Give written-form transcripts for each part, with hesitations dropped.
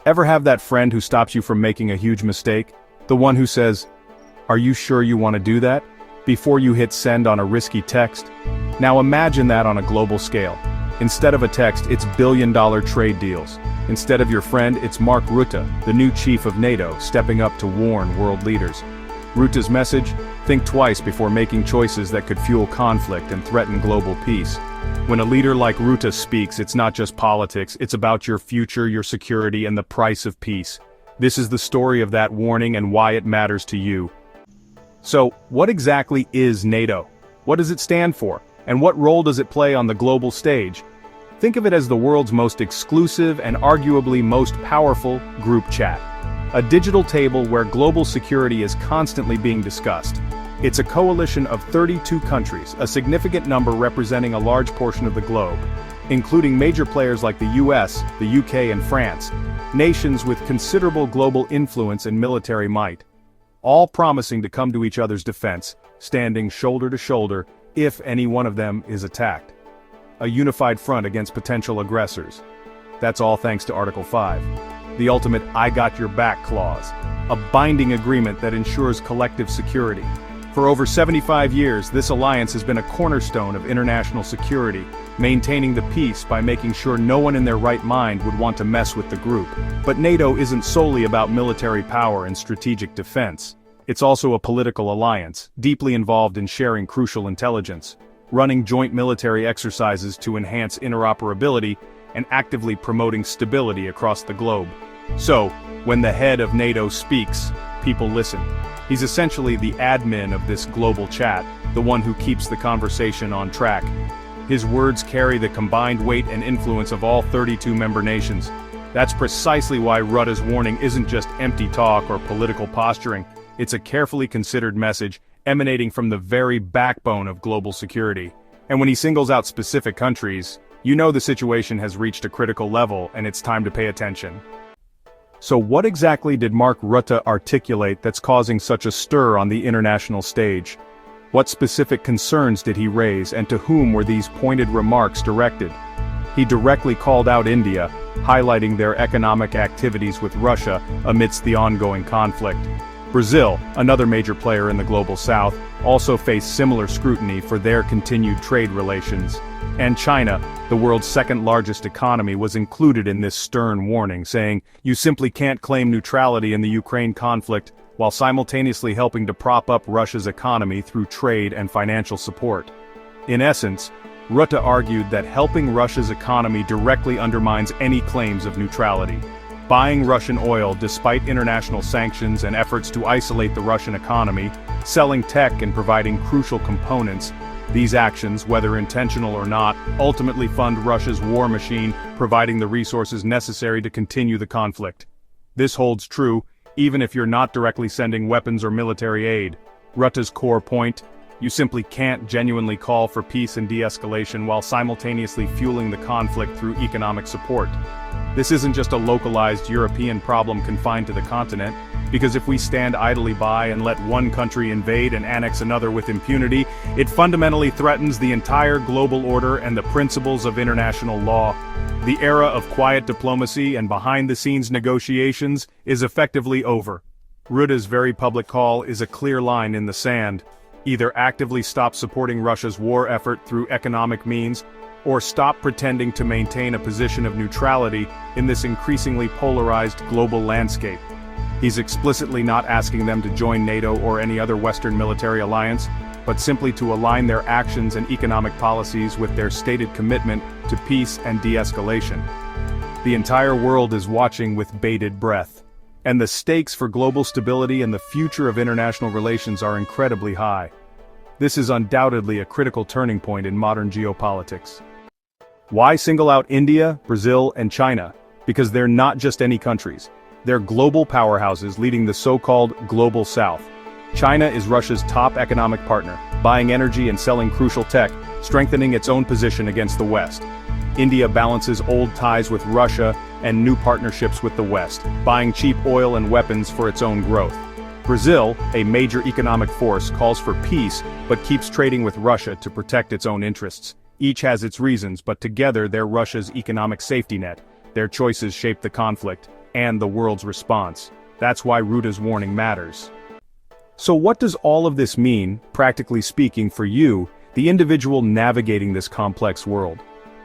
Ever have that friend who stops you from making a huge mistake? The one who says, "Are you sure you want to do that?" before you hit send on a risky text? Now imagine that on a global scale. Instead of a text, it's billion-dollar trade deals. Instead of your friend, it's Mark Rutte, the new chief of NATO, stepping up to warn world leaders. Rutte's message: think twice before making choices that could fuel conflict and threaten global peace. When a leader like Rutte speaks, it's not just politics, it's about your future, your security, and the price of peace. This is the story of that warning and why it matters to you. So, what exactly is NATO? What does it stand for? And what role does it play on the global stage? Think of it as the world's most exclusive and arguably most powerful group chat. A digital table where global security is constantly being discussed. It's a coalition of 32 countries, a significant number representing a large portion of the globe, including major players like the US, the UK, and France, nations with considerable global influence and military might, all promising to come to each other's defense, standing shoulder to shoulder if any one of them is attacked. A unified front against potential aggressors. That's all thanks to Article 5, the ultimate "I got your back" clause, a binding agreement that ensures collective security. For over 75 years, this alliance has been a cornerstone of international security, maintaining the peace by making sure no one in their right mind would want to mess with the group. But NATO isn't solely about military power and strategic defense. It's also a political alliance, deeply involved in sharing crucial intelligence, running joint military exercises to enhance interoperability, and actively promoting stability across the globe. So, when the head of NATO speaks, people listen. He's essentially the admin of this global chat, the one who keeps the conversation on track. His words carry the combined weight and influence of all 32 member nations. That's precisely why Rutte's warning isn't just empty talk or political posturing. It's a carefully considered message emanating from the very backbone of global security. And when he singles out specific countries, you know the situation has reached a critical level and it's time to pay attention. So what exactly did Mark Rutte articulate that's causing such a stir on the international stage? What specific concerns did he raise, and to whom were these pointed remarks directed? He directly called out India, highlighting their economic activities with Russia amidst the ongoing conflict. Brazil, another major player in the global south, also faced similar scrutiny for their continued trade relations. And China, the world's second-largest economy, was included in this stern warning, saying, "You simply can't claim neutrality in the Ukraine conflict while simultaneously helping to prop up Russia's economy through trade and financial support." In essence, Rutte argued that helping Russia's economy directly undermines any claims of neutrality. Buying Russian oil despite international sanctions and efforts to isolate the Russian economy, selling tech and providing crucial components, these actions, whether intentional or not, ultimately fund Russia's war machine, providing the resources necessary to continue the conflict. This holds true, even if you're not directly sending weapons or military aid. Rutte's core point: you simply can't genuinely call for peace and de-escalation while simultaneously fueling the conflict through economic support. This isn't just a localized European problem confined to the continent, because if we stand idly by and let one country invade and annex another with impunity, it fundamentally threatens the entire global order and the principles of international law. The era of quiet diplomacy and behind-the-scenes negotiations is effectively over. Rutte's very public call is a clear line in the sand. Either actively stop supporting Russia's war effort through economic means, or stop pretending to maintain a position of neutrality in this increasingly polarized global landscape. He's explicitly not asking them to join NATO or any other Western military alliance, but simply to align their actions and economic policies with their stated commitment to peace and de-escalation. The entire world is watching with bated breath, and the stakes for global stability and the future of international relations are incredibly high. This is undoubtedly a critical turning point in modern geopolitics. Why single out India, Brazil, and China? Because they're not just any countries. They're global powerhouses leading the so-called Global South. China is Russia's top economic partner, buying energy and selling crucial tech, strengthening its own position against the West. India balances old ties with Russia and new partnerships with the West, buying cheap oil and weapons for its own growth. Brazil, a major economic force, calls for peace but keeps trading with Russia to protect its own interests. Each has its reasons, but together they're Russia's economic safety net. Their choices shape the conflict, and the world's response. That's why Rutte's warning matters. So what does all of this mean, practically speaking, for you, the individual navigating this complex world?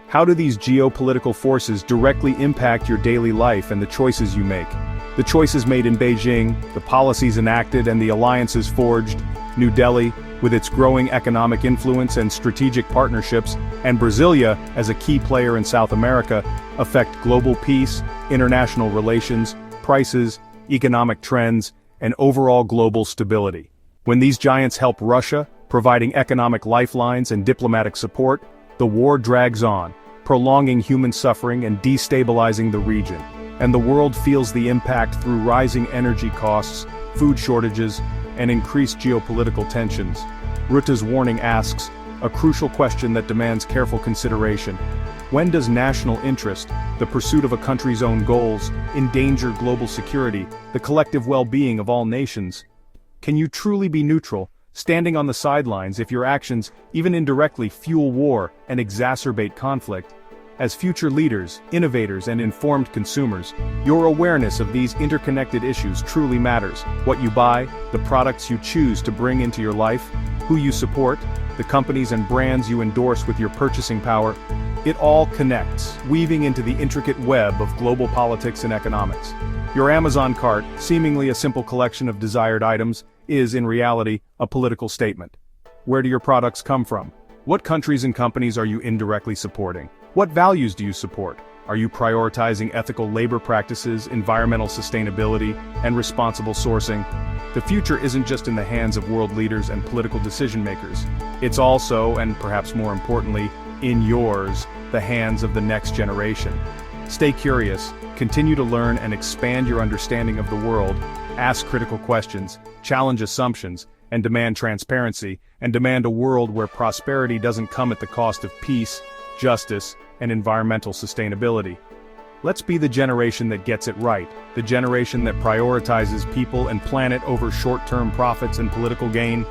How do these geopolitical forces directly impact your daily life and the choices you make? The choices made in Beijing, the policies enacted and the alliances forged, New Delhi, with its growing economic influence and strategic partnerships, and Brasilia, as a key player in South America, affect global peace, international relations, prices, economic trends, and overall global stability. When these giants help Russia, providing economic lifelines and diplomatic support, the war drags on, prolonging human suffering and destabilizing the region. And the world feels the impact through rising energy costs, food shortages, and increased geopolitical tensions. Rutte's warning asks a crucial question that demands careful consideration. When does national interest, the pursuit of a country's own goals, endanger global security, the collective well-being of all nations? Can you truly be neutral, standing on the sidelines if your actions, even indirectly, fuel war and exacerbate conflict? As future leaders, innovators, and informed consumers, your awareness of these interconnected issues truly matters. What you buy, the products you choose to bring into your life, who you support, the companies and brands you endorse with your purchasing power, it all connects, weaving into the intricate web of global politics and economics. Your Amazon cart, seemingly a simple collection of desired items, is in reality a political statement. Where do your products come from? What countries and companies are you indirectly supporting? What values do you support? Are you prioritizing ethical labor practices, environmental sustainability, and responsible sourcing? The future isn't just in the hands of world leaders and political decision makers. It's also, and perhaps more importantly, in yours, the hands of the next generation. Stay curious, continue to learn and expand your understanding of the world, ask critical questions, challenge assumptions, and demand transparency, and demand a world where prosperity doesn't come at the cost of peace, justice, and environmental sustainability. Let's be the generation that gets it right, the generation that prioritizes people and planet over short-term profits and political gain.